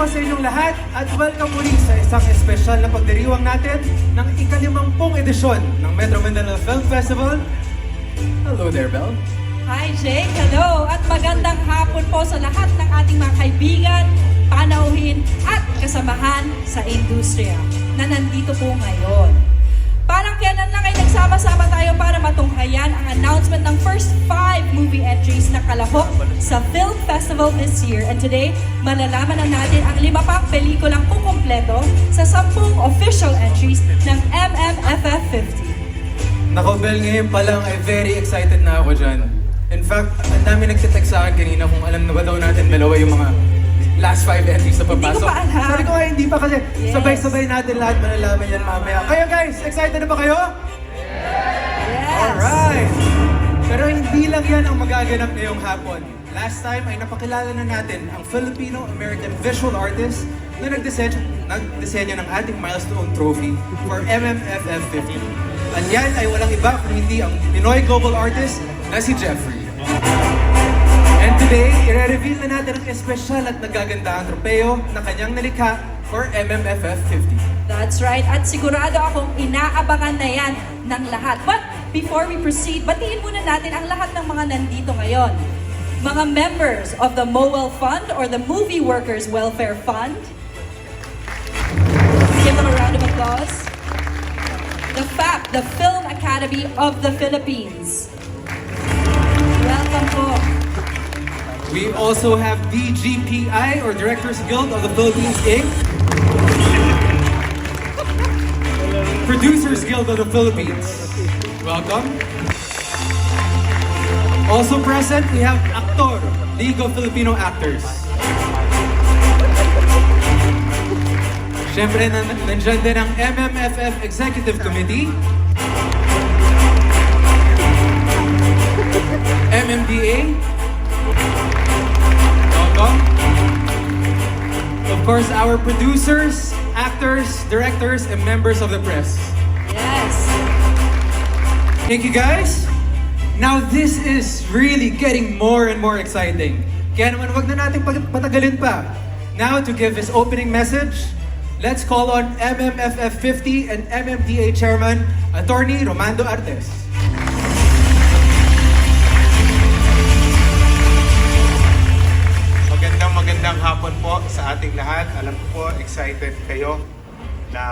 po sa inyong lahat at welcome muli sa isang espesyal na pagdiriwang natin ng ika-50 edisyon ng Metro Manila Film Festival. Hello there, Belle. Hi Jake, hello! At magandang hapon po sa lahat ng ating mga kaibigan, panauhin at kasamahan sa industriya na nandito po ngayon. Parang kailan lang ay nagsama-sama tayo para matunghayan ang announcement ng first 5 movie entries na kalahok sa film festival this year. And today, malalaman na natin ang 5 pang pelikulang kukumpleto sa 10 official entries ng MMFF50. Nako, Belle, ngayon pa lang ay very excited na ako dyan. In fact, ang dami nagtitext sa akin kanina kung alam na ba daw natin dalawa yung mga last 5 entries na papasok. Hindi ko pa alam. Sabi ko, hindi pa kasi Yes. sabay-sabay natin lahat malalaman yan mamaya. Kayo guys, excited na ba kayo? Yes! Alright! Pero hindi lang yan ang magaganap ngayong hapon. Last time ay napakilala na natin ang Filipino-American visual artist na nagdisenyo ng ating milestone trophy for MMFF50. At yan ay walang iba kung hindi ang Pinoy global artist na si Jeffrey. And today, i-reveal na natin ang espesyal at nagagandahang tropeo na kanyang nalikha for MMFF50. That's right. At sigurado akong inaabangan na yan ng lahat. But before we proceed, batiin muna natin ang lahat ng mga nandito ngayon. Mga members of the MOWEL Fund or the Movie Workers Welfare Fund. Give them a round of applause. The FAP, the Film Academy of the Philippines. Welcome po. We also have DGPI or Directors Guild of the Philippines, Inc. Producers Guild of the Philippines. Welcome. Also present, we have Actor, League of Filipino Actors. Siyempre, nandiyan din ang MMFF Executive Committee. MMDA. Welcome. Of course, our producers, actors, directors, and members of the press. Yes. Thank you guys. Now this is really getting more and more exciting. Kaya naman wag na natin patagalin pa. Now to give his opening message, let's call on MMFF50 and MMDA Chairman, Attorney Romando Artes. Magandang hapon po sa ating lahat. Alam ko po, excited kayo na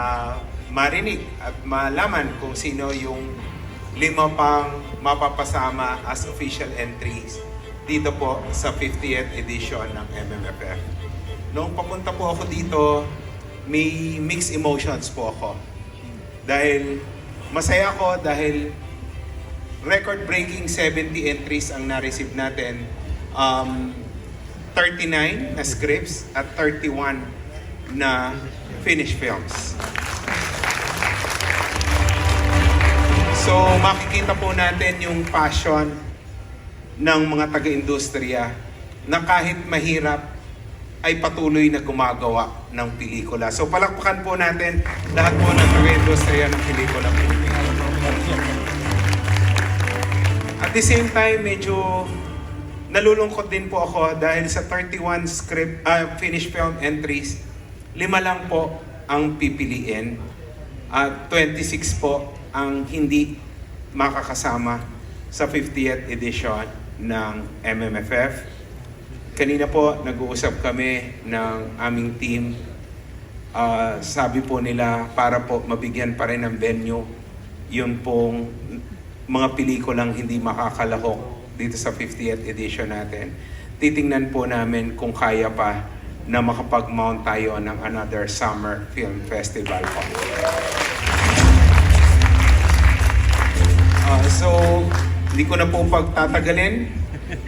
marinig at malaman kung sino yung 5 pang mapapasama as official entries dito po sa 50th edition ng MMFF. Noong papunta po ako dito, may mixed emotions po ako. Dahil masaya ako dahil record-breaking 70 entries ang na-receive natin. 39 na scripts at 31 na finished films. So makikita po natin yung passion ng mga taga-industriya na kahit mahirap ay patuloy na gumagawa ng pelikula. So palakpakan po natin lahat po ng taga-industriya ng pelikula. At the same time, medyo nalulungkot din po ako dahil sa 31 finished film entries, 5 lang po ang pipiliin at 26 po ang hindi makakasama sa 50th edition ng MMFF. Kanina po nag-uusap kami ng aming team. Sabi po nila para po mabigyan pa rin ng venue yun pong mga pelikulang hindi makakalahok dito sa 50th edition natin. Titingnan po namin kung kaya pa na makapag-mount tayo ng another summer film festival po. So, hindi ko na po pagtatagalin.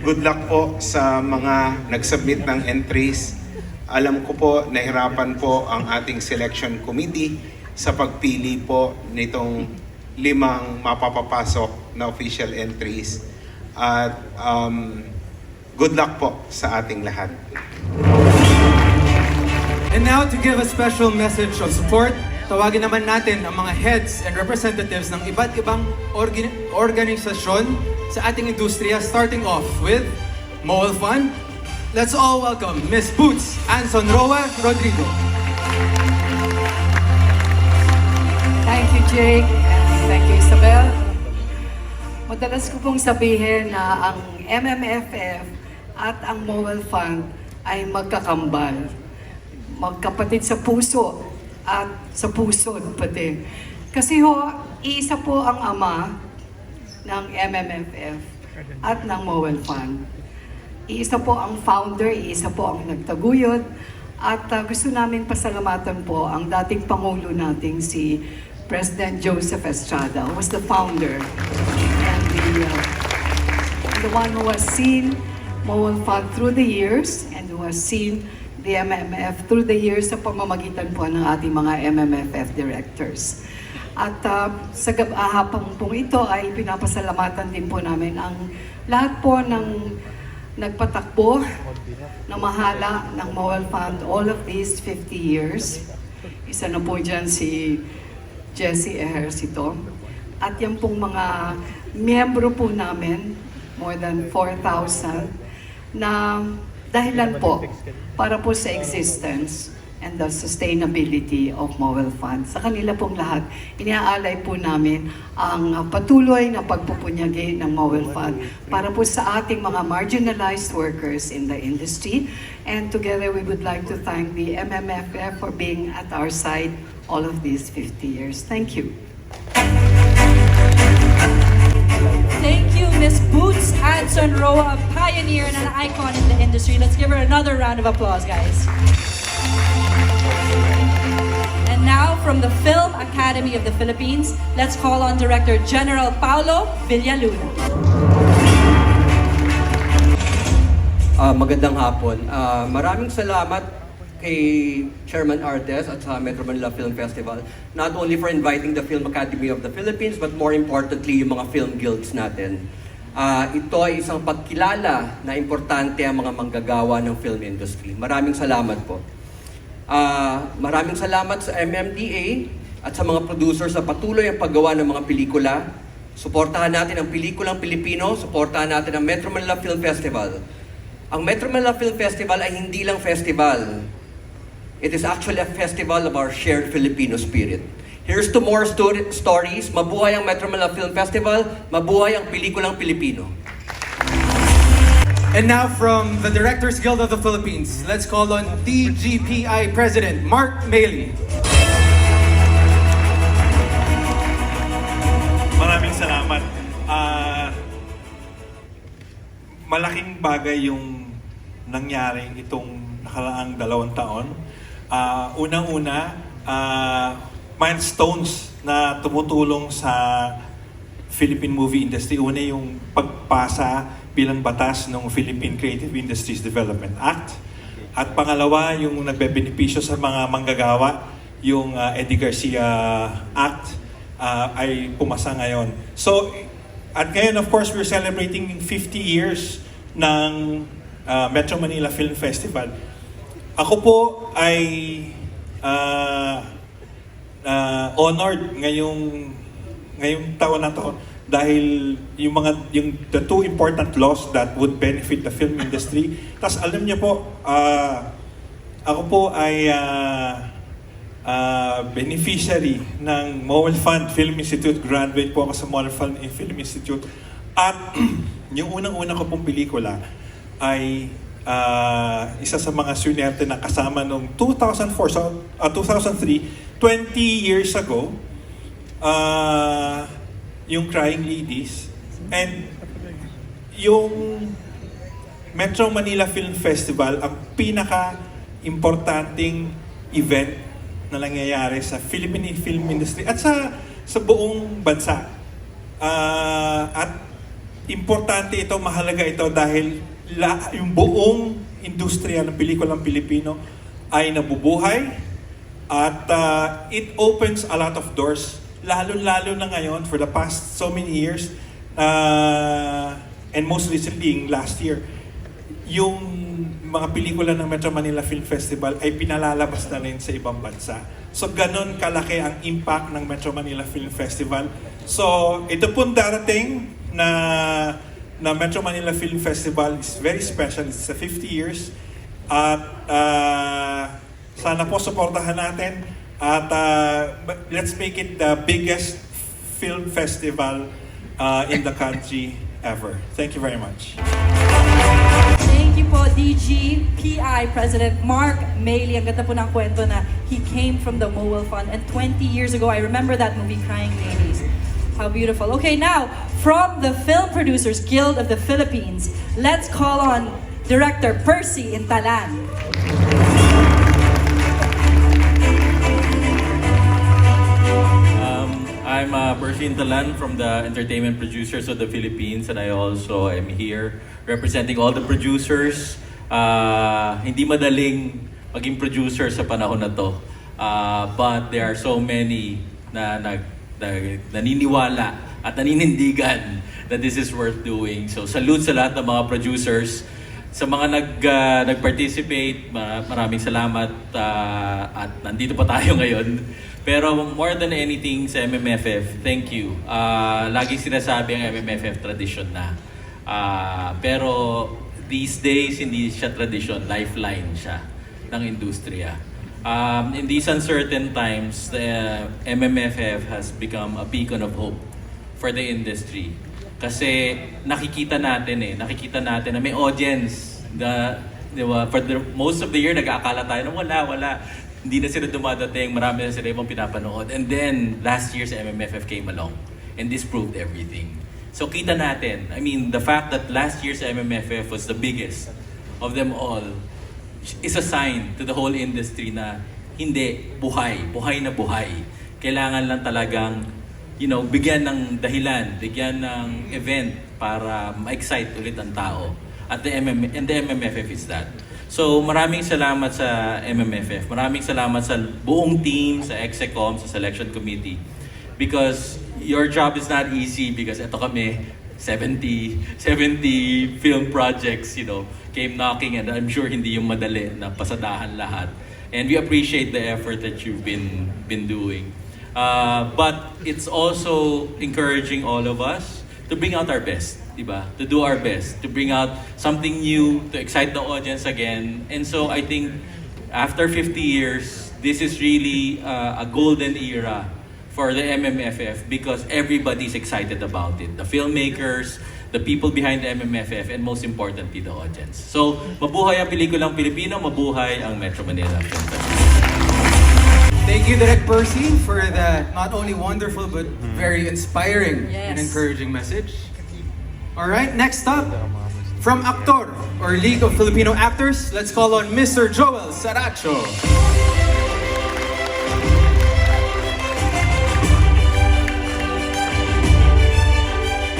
Good luck po sa mga nag-submit ng entries. Alam ko po, nahirapan po ang ating selection committee sa pagpili po nitong 5 mapapapasok na official entries. At good luck po sa ating lahat. And now to give a special message of support, tawagin naman natin ang mga heads and representatives ng iba't ibang organisasyon sa ating industriya, starting off with MOWEL Fund, Let's all welcome Miss Boots Anson Roa Rodrigo. Thank you, Jake. And thank you, Isabel. Madalas ko pong sabihin na ang MMFF at ang Mobile Fund ay magkakambal. Magkapatid sa puso at sa puso pati. Kasi isa po ang ama ng MMFF at ng Mobile Fund. Iisa po ang founder, iisa po ang nagtaguyod. At gusto namin pasalamatan po ang dating Pangulo nating si President Joseph Estrada, who was the founder and the one who has seen Mobile Fund through the years and who has seen the MMF through the years sa pamamagitan po ng ating mga MMFF directors. At sa hapang pong ito ay pinapasalamatan din po namin ang lahat po ng nagpatakbo na mahala ng Mobile Fund all of these 50 years. Isa na po dyan si Jessie Ejercito. At yan pong mga miyembro po namin, more than 4,000, na dahilan po para po sa existence and the sustainability of Mobile Fund. Sa kanila pong lahat, iniaalay po namin ang patuloy na pagpupunyagi ng Mobile Fund para po sa ating mga marginalized workers in the industry. And together we would like to thank the MMFF for being at our side all of these 50 years. Thank you. Thank you, Miss Boots Anson Roa, a pioneer and an icon in the industry. Let's give her another round of applause, guys. And now, from the Film Academy of the Philippines, let's call on Director General Paulo Villaluna. Magandang hapon. Maraming salamat kay Chairman Artes at sa Metro Manila Film Festival, not only for inviting the Film Academy of the Philippines, but more importantly, yung mga film guilds natin. Ito ay isang pagkilala na importante ang mga manggagawa ng film industry. Maraming salamat po. Maraming salamat sa MMDA at sa mga producers sa patuloy ang paggawa ng mga pelikula. Suportahan natin ang pelikulang Pilipino, suportahan natin ang Metro Manila Film Festival. Ang Metro Manila Film Festival ay hindi lang festival. It is actually a festival of our shared Filipino spirit. Here's to more stories. Mabuhay ang Metro Manila Film Festival. Mabuhay ang pelikulang Pilipino. And now from the Directors Guild of the Philippines, let's call on DGPI President Mark Maley. Maraming salamat. Malaking bagay yung nangyaring itong nakaraang 2 taon. Unang-una, milestones na tumutulong sa Philippine movie industry. Una yung pagpasa bilang batas ng Philippine Creative Industries Development Act. At pangalawa, yung nagbebenepisyo sa mga manggagawa, yung Eddie Garcia Act ay pumasa ngayon. So, at ngayon, of course, we're celebrating 50 years ng Metro Manila Film Festival. Ako po ay honored ngayong taon na to dahil yung the 2 important laws that would benefit the film industry. Tas alam niyo po, ako po ay beneficiary ng Mobile Fund Film Institute. Graduate po ako sa Mobile Fund Film Institute. At yung unang-una ko pong pelikula ay isa sa mga sunerte na kasama noong 2004, 2003, 20 years ago, yung Crying Ladies. And yung Metro Manila Film Festival, ang pinaka-importanting event na nangyayari sa Philippine film industry at sa buong bansa. At importante ito, mahalaga ito dahil yung buong industriya ng pelikulang Pilipino ay nabubuhay at it opens a lot of doors, lalo-lalo na ngayon for the past so many years and most recently last year, yung mga pelikula ng Metro Manila Film Festival ay pinalalabas na rin sa ibang bansa. So ganon kalaki ang impact ng Metro Manila Film Festival. So ito pong darating na na Metro Manila Film Festival is very special. It's 50 years. At sana po supportahan natin. At let's make it the biggest film festival in the country ever. Thank you very much. Thank you po, DG, PI, President Mark Mailey. Ang ganda po ng kwento na he came from the Mobile Fund. And 20 years ago, I remember that movie, Crying Babies. How beautiful. Okay, now, from the Film Producers Guild of the Philippines, let's call on Director Percy Intalan. I'm Percy Intalan from the Entertainment Producers of the Philippines, and I also am here representing all the producers. Hindi madaling maging producer sa panahon na to, but there are so many na naniniwala at naninindigan that this is worth doing. So salute sa lahat ng mga producers. Sa mga nag-participate, maraming salamat at nandito pa tayo ngayon. Pero more than anything sa MMFF, thank you. Lagi sinasabi ang MMFF tradition na. Pero these days, hindi siya tradition, lifeline siya ng industriya. In these uncertain times, the MMFF has become a beacon of hope for the industry. Kasi nakikita natin na may audience. For most of the year, nag-aakala tayo na wala. Hindi na sila dumadating, marami na sila ibang pinapanood. And then, last year's MMFF came along. And this proved everything. So kita natin, I mean, the fact that last year's MMFF was the biggest of them all is a sign to the whole industry na hindi, buhay na buhay. Kailangan lang talagang, bigyan ng dahilan, bigyan ng event para ma-excite ulit ang tao. And the MMFF is that. So maraming salamat sa MMFF. Maraming salamat sa buong team, sa Execom, sa Selection Committee. Because your job is not easy because eto kami, 70 film projects, came knocking, and I'm sure hindi yung madali na pasadahan lahat. And we appreciate the effort that you've been doing. But it's also encouraging all of us to bring out our best, diba? To do our best, to bring out something new, to excite the audience again. And so I think after 50 years, this is really a golden era for the MMFF because everybody's excited about it. The filmmakers, the people behind the MMFF, and most importantly, the audience. So, mabuhay ang pelikulang Pilipino, mabuhay ang Metro Manila Film Festival. Thank you, Direk Percy, for that not only wonderful but very inspiring and Yes. encouraging message. All right, next up, from Actor or League of Filipino Actors, let's call on Mr. Joel Saracho.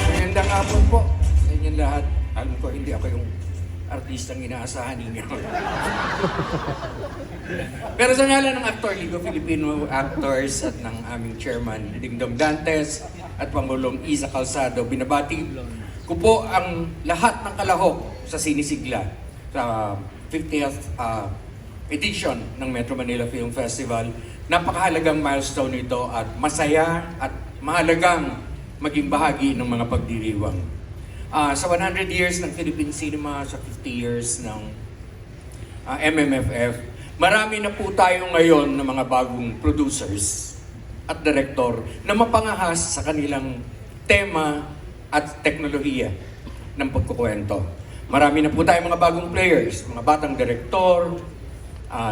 Magandang hapon po sa inyong lahat. Alam ko hindi ako yung artistang inaasahan ninyo. Pero sa ngalan ng Actor League of Filipino Actors at ng aming chairman, Dingdong Dantes at Pangulong Isa Calzado, binabati ko po ang lahat ng kalahok sa sinisigla sa 50th edition ng Metro Manila Film Festival. Napakahalagang milestone ito at masaya at mahalagang maging bahagi ng mga pagdiriwang. Sa 100 years ng Philippine cinema, sa 50 years ng MMFF, marami na po tayo ngayon ng mga bagong producers at director na mapangahas sa kanilang tema at teknolohiya ng pagkukwento. Marami na po tayo mga bagong players, mga batang director,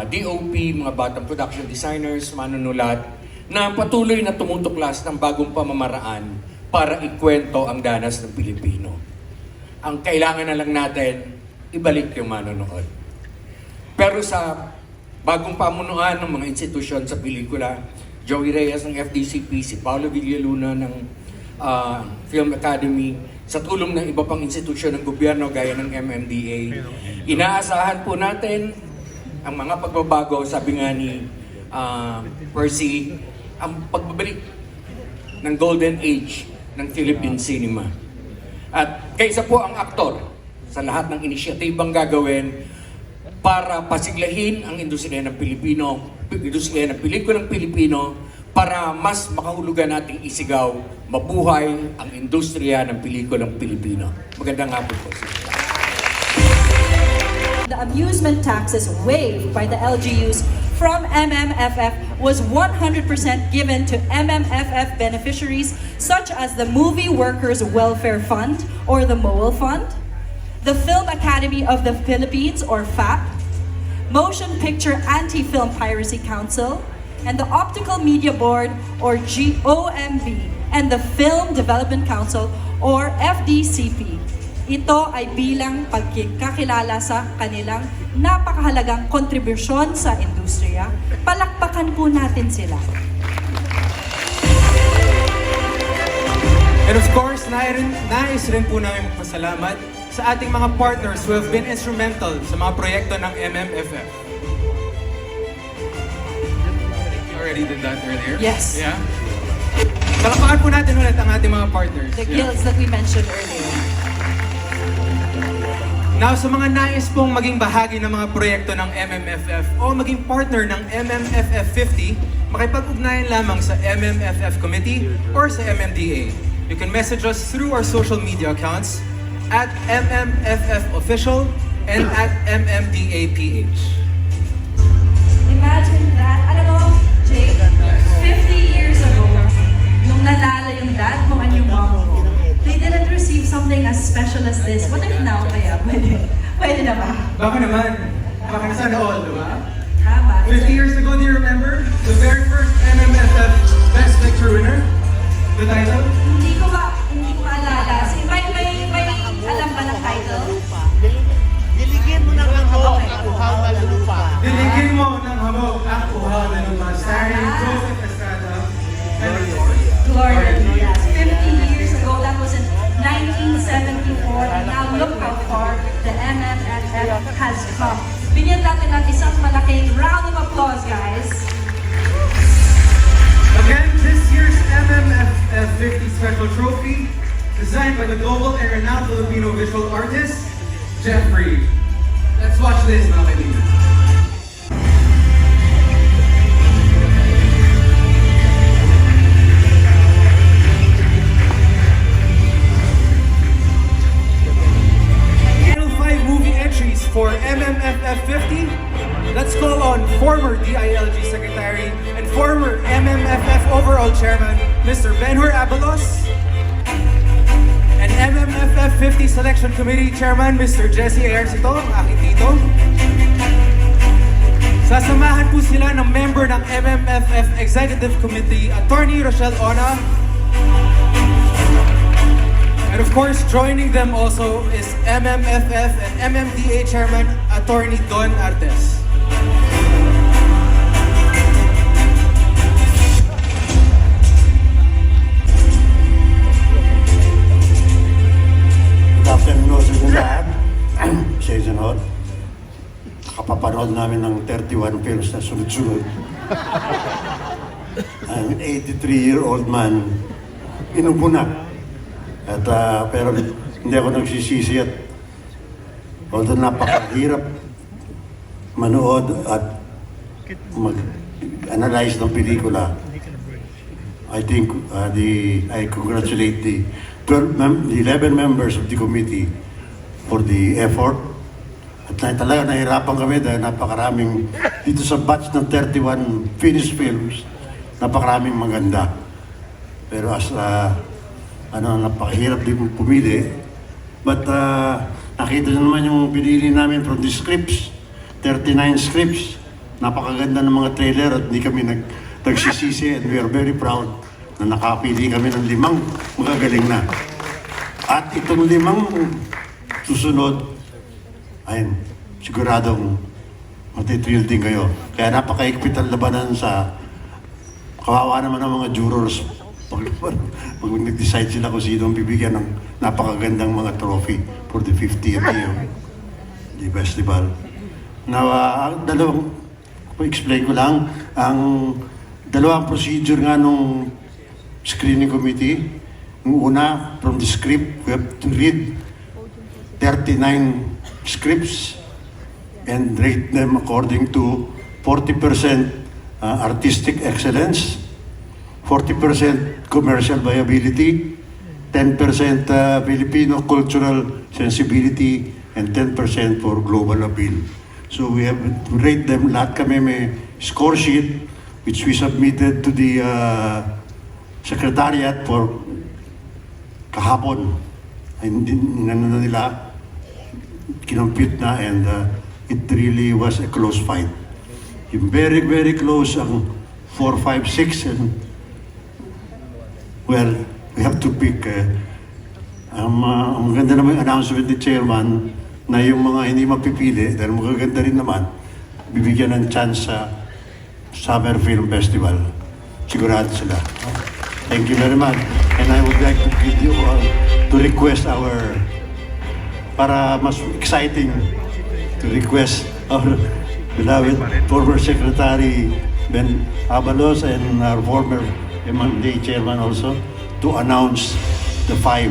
DOP, mga batang production designers, manunulat, na patuloy na tumutuklas ng bagong pamamaraan para ikwento ang danas ng Pilipino. Ang kailangan na lang natin, ibalik yung manonood. Pero sa bagong pamunuan ng mga institusyon sa pelikula, Joey Reyes ng FDCP, si Paolo Villaluna ng Film Academy, sa tulong ng iba pang institusyon ng gobyerno gaya ng MMDA, inaasahan po natin ang mga pagbabago, sabi nga ni Percy, ang pagbabalik ng golden age ng Philippine cinema. At kaysa po ang aktor sa lahat ng inisyatibang gagawin para pasiglahin ang industriya ng Pilipino, industriya ng pelikulang Pilipino, para mas makahulugan nating isigaw, mabuhay ang industriya ng pelikulang Pilipino. Magandang hapon po sa inyo. The amusement taxes waived by the LGUs from MMFF was 100% given to MMFF beneficiaries such as the Movie Workers Welfare Fund or the MOWEL Fund, the Film Academy of the Philippines or FAP, Motion Picture Anti-Film Piracy Council, and the Optical Media Board or GOMB, and the Film Development Council or FDCP. Ito ay bilang pagkakilala sa kanilang napakahalagang kontribusyon sa industriya. Palakpakan po natin sila. And of course, nais rin po namin magpasalamat sa ating mga partners who have been instrumental sa mga proyekto ng MMFF. You already did that earlier? Yes. Yeah? Palakpakan po natin ulit ang ating mga partners. The guilds that we mentioned earlier. Now, sa mga nais pong maging bahagi ng mga proyekto ng MMFF o maging partner ng MMFF50, makipag-ugnayan lamang sa MMFF Committee or sa MMDA. You can message us through our social media accounts at MMFFofficial and at MMDAPH. Imagine that. Alam mo, Jake, 50 years ago, nung nalala yung dad mo and yung mom mo, they didn't receive something as special as this. What if now kaya? Pwede na ba? Baka naman. Baka na sana all, di ba? Tama. 50 years ago, do you remember? The very first MMFF Best Picture winner? The title? Hindi ko maalala. May alam ba ng title? Diligin mo ng hamog ang uhaw na lupa. Diligin mo ng hamog ang uhaw na lupa. Starring Joseph Estrada. And of course, Gloria. Yes. 50 years ago, that was in 1974. And now look how far the MMFF has come. Bigyan natin ng isang malaking round of applause, guys. again, this year's MMFF50 Special Trophy, designed by the global and renowned Filipino visual artist, Jeffrey. Let's watch this, mga kaibigan. Movie entries for MMFF50. Let's call on former DILG Secretary and former MMFF Overall Chairman, Mr. Benhur Abalos, and MMFF50 Selection Committee Chairman, Mr. Jesse Ejercito, ang aking tito. Sasamahan po sila ng member ng MMFF Executive Committee, Attorney Rochelle Ona. And of course, joining them also is MMFF and MMDA Chairman, Attorney Don Artes. Good afternoon sa inyo lahat. Sa Isanod. Kapapanood namin ng 31 films na sunod-sunod. Ang 83-year-old man, inubo na. At, pero hindi ako nagsisisi at although napakahirap manood at mag-analyze ng pelikula, I think I congratulate the 11 members of the committee for the effort. At talaga nahirapan kami dahil napakaraming dito sa batch ng 31 finished films, napakaraming maganda. Pero as napakahirap din pumili. But nakita nyo naman yung pinili namin from the scripts, 39 scripts. Napakaganda ng mga trailer at hindi kami nagsisisi and we are very proud na nakapili kami ng 5 magagaling na. At itong 5 susunod, ayun, siguradong matitrill din kayo. Kaya napakaigpit ang labanan sa kawawa naman ng mga jurors. Pag nag-decide sila kung sino ang bibigyan ng napakagandang mga trophy for the 50th year, the festival. Now, explain ko lang, ang dalawang procedure nga nung screening committee. Yung una, from the script, we have to read 39 scripts and rate them according to 40% artistic excellence, 40% commercial viability, 10% Filipino cultural sensibility, and 10% for global appeal. So we have rate them, lahat kami may score sheet which we submitted to the Secretariat for kahapon. Inano na nila, kinompute na, and it really was a close fight. Yung very, very close ang 4, 5, 6, and well, we have to pick. Ang ganda naman yung announcement ni Chairman na yung mga hindi mapipili, dahil magaganda rin naman, bibigyan ng chance sa Summer Film Festival. Sigurado sila. Thank you very much. And I would like to give you to request our, para mas exciting, to request our beloved former Secretary Ben Abalos and our former MMFF Chairman also to announce the 5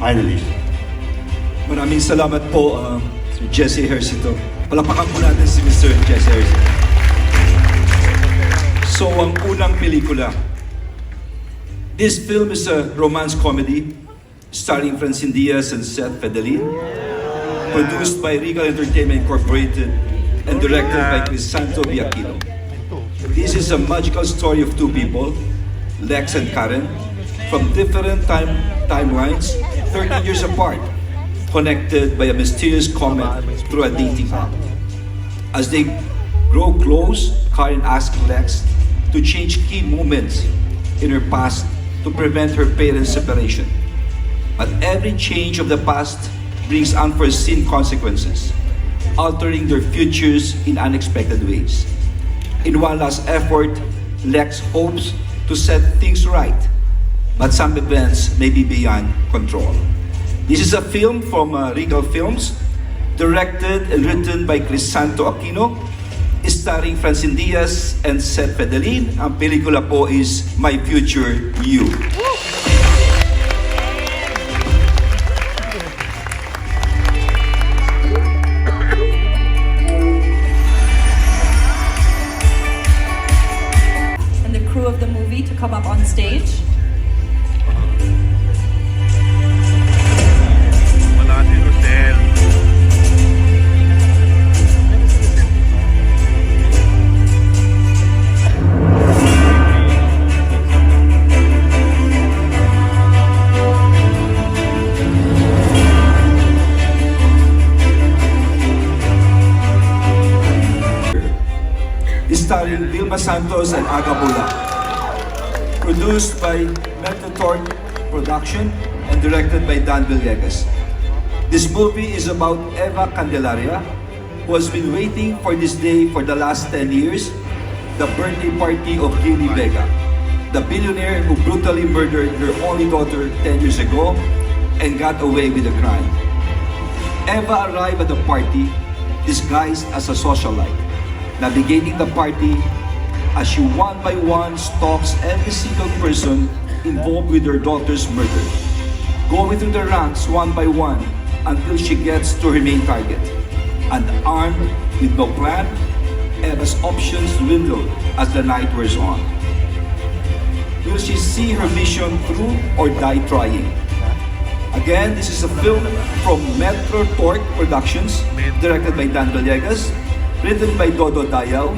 finalists. Maraming salamat po, Sir Jesse Hercito. Palapakan po natin si Mr. Jesse Hercito. So, ang unang pelikula. This film is a romance comedy starring Francine Diaz and Seth Fedelin, produced by Regal Entertainment Incorporated and directed by Crisanto Aquino. This is a magical story of two people, Lex and Karen, from different timelines, 30 years apart, connected by a mysterious comet through a dating app. As they grow close, Karen asks Lex to change key moments in her past to prevent her parents' separation. But every change of the past brings unforeseen consequences, altering their futures in unexpected ways. In one last effort, Lex hopes to set things right, but some events may be beyond control. This is a film from Regal Films, directed and written by Crisanto Aquino, starring Francine Diaz and Seth Fedelin. Ang pelikula po is My Future You. And the crew of the movie to come up on stage. Starring Vilma Santos and Aga Bula. Produced by Metro Production and directed by Dan Villegas. This movie is about Eva Candelaria, who has been waiting for this day for the last 10 years, the birthday party of Gilly Vega, the billionaire who brutally murdered her only daughter 10 years ago and got away with the crime. Eva arrived at the party disguised as a socialite, navigating the party as she one by one stalks every single person involved with her daughter's murder, going through the ranks one by one until she gets to her main target. And armed with no plan, Eva's options dwindle as the night wears on. Will she see her mission through or die trying? Again, this is a film from Metro Productions, directed by Dan Villegas, written by Dodo Dayaw,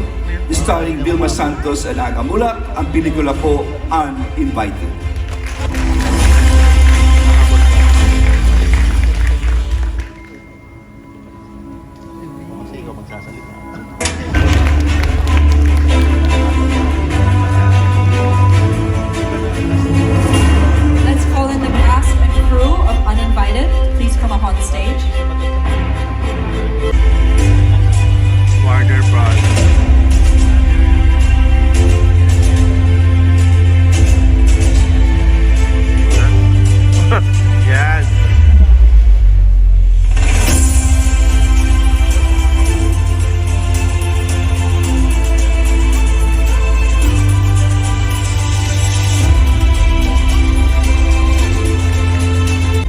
starring Vilma Santos and Aga Bula. Ang pelikula po, Uninvited. Let's call in the cast and crew of Uninvited. Please come up on stage. Warner Bros. Yes.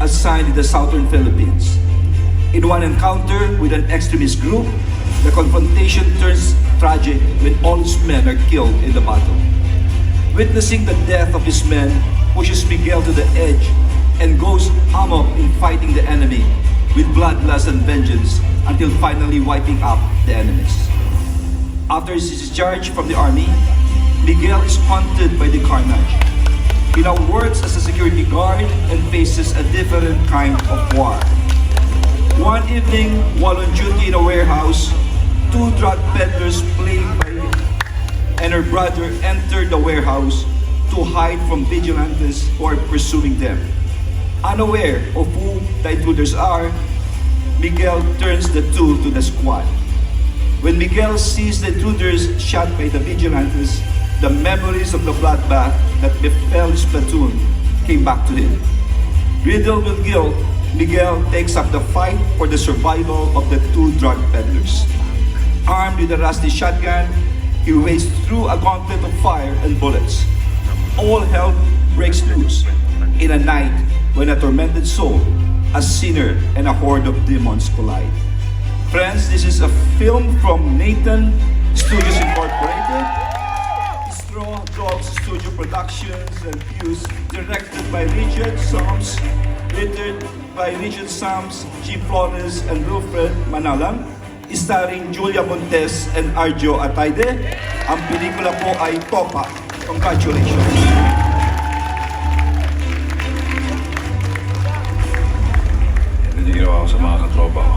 Assigned in the southern Philippines. In one encounter with an extremist group, the confrontation turns tragic when all its men are killed in the battle. Witnessing the death of his men pushes Miguel to the edge and goes amok in fighting the enemy with bloodlust and vengeance until finally wiping out the enemies. After his discharge from the army, Miguel is haunted by the carnage. He now works as a security guard and faces a different kind of war. One evening, while on duty in a warehouse, two drug peddlers played by him and her brother entered the warehouse to hide from vigilantes who are pursuing them. Unaware of who the intruders are, Miguel turns the two to the squad. When Miguel sees the intruders shot by the vigilantes, the memories of the bloodbath that befell his platoon came back to him. Riddled with guilt, Miguel takes up the fight for the survival of the two drug peddlers. Armed with a rusty shotgun, he wades through a gauntlet of fire and bullets. All hell breaks loose in a night when a tormented soul, a sinner, and a horde of demons collide. Friends, this is a film from Nathan Studios Incorporated, Straw Dogs Studio Productions and Views, directed by Richard Sams, written by Richard Sams, G. Flores, and Wilfred Manalang, starring Julia Montes and Arjo Atayde. Ang pelikula po ay Topa. Congratulations! Nandiyo ako sa mga katropa ko.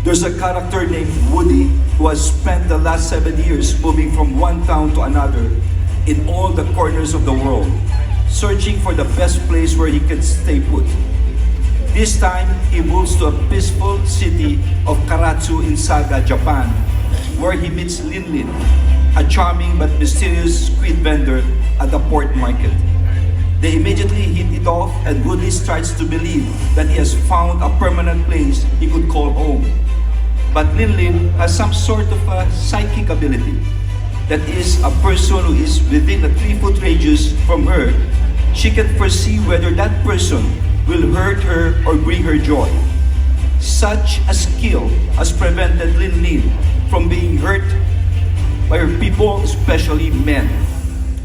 There's a character named Woody who has spent the last 7 years moving from one town to another in all the corners of the world, searching for the best place where he can stay put. This time, he moves to a peaceful city of Karatsu in Saga, Japan, where he meets Lin, a charming but mysterious squid vendor at the port market. They immediately hit it off, and Woody starts to believe that he has found a permanent place he could call home. But Lin has some sort of a psychic ability. That is, a person who is within a 3-foot radius from her, she can foresee whether that person will hurt her or bring her joy. Such a skill has prevented Lin from being hurt by her people, especially men.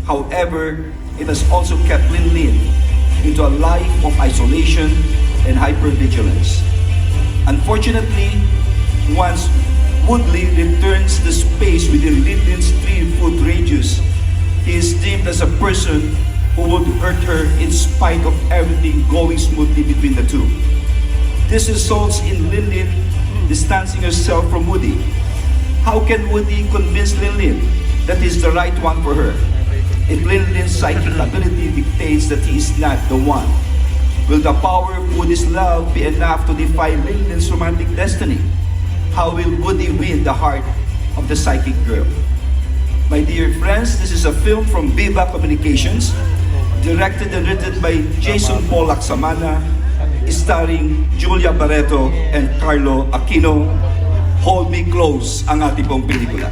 However, it has also kept Lin into a life of isolation and hypervigilance. Unfortunately, once Woodley returns the space within Lin's 3-foot radius, he is deemed as a person who would hurt her in spite of everything going smoothly between the two. This results in Lin distancing herself from Woody. How can Woody convince Lin that he's the right one for her? If Lin's psychic ability dictates that he is not the one, will the power of Woody's love be enough to defy Lin's romantic destiny? How will Woody win the heart of the psychic girl? My dear friends, this is a film from Viva Communications, directed and written by Jason Pollack Samana, starring Julia Barreto and Carlo Aquino. Hold Me Close ang ating pong pelikula.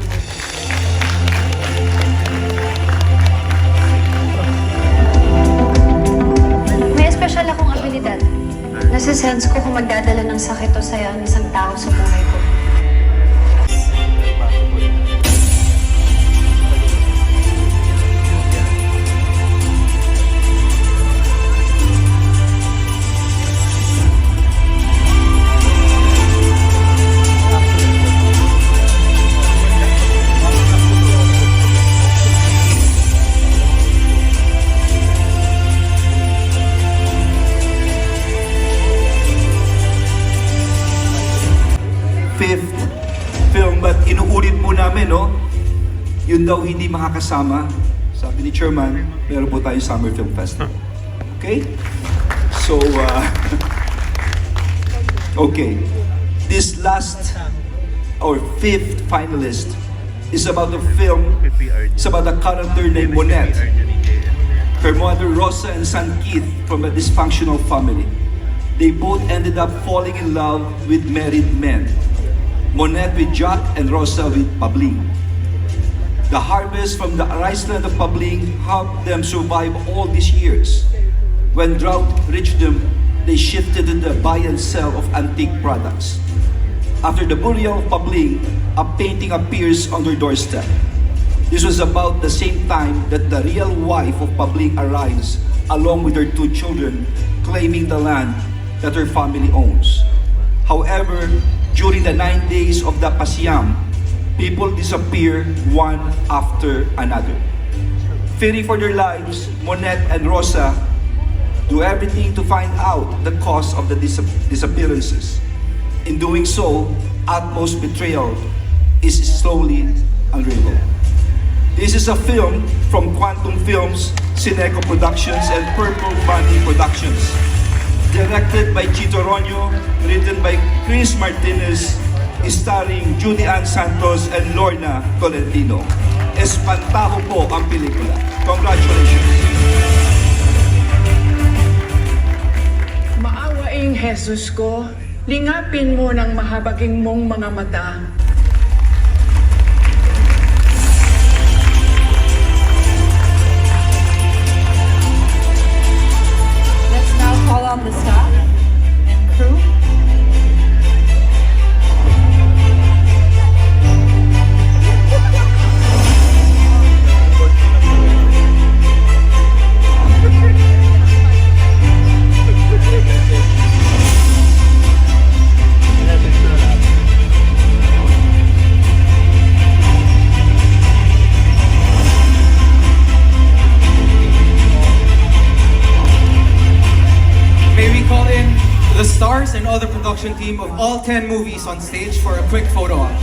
May espesyal akong abilidad. Nasa-sense ko kung magdadala ng sakit o saya ang isang tao sa buhay ko. Yun daw hindi makakasama. Sabi ni Chairman, meron po tayo Summer Film Festival. Okay? So, okay. This last or fifth finalist is about a film. It's about a character named Monette. Her mother Rosa and son Keith from a dysfunctional family. They both ended up falling in love with married men. Monette with Jack and Rosa with Pabling. The harvest from the rice land of Pabling helped them survive all these years. When drought reached them, they shifted to the buy and sell of antique products. After the burial of Pabling, a painting appears on their doorstep. This was about the same time that the real wife of Pabling arrives, along with her 2 children, claiming the land that her family owns. However, during the 9 days of the Pasiam, people disappear one after another. Fearing for their lives, Monette and Rosa do everything to find out the cause of the disappearances. In doing so, utmost betrayal is slowly unraveled. This is a film from Quantum Films, Cineco Productions, and Purple Bunny Productions. Directed by Chito Ronyo, written by Chris Martinez, starring Judy Ann Santos and Lorna Tolentino. Espantaho po ang pelikula. Congratulations! Maawaing Jesus ko, lingapin mo ng mahabaging mong mga mata. Let's now call on the staff and crew. May we call in the stars and other production team of all 10 movies on stage for a quick photo op.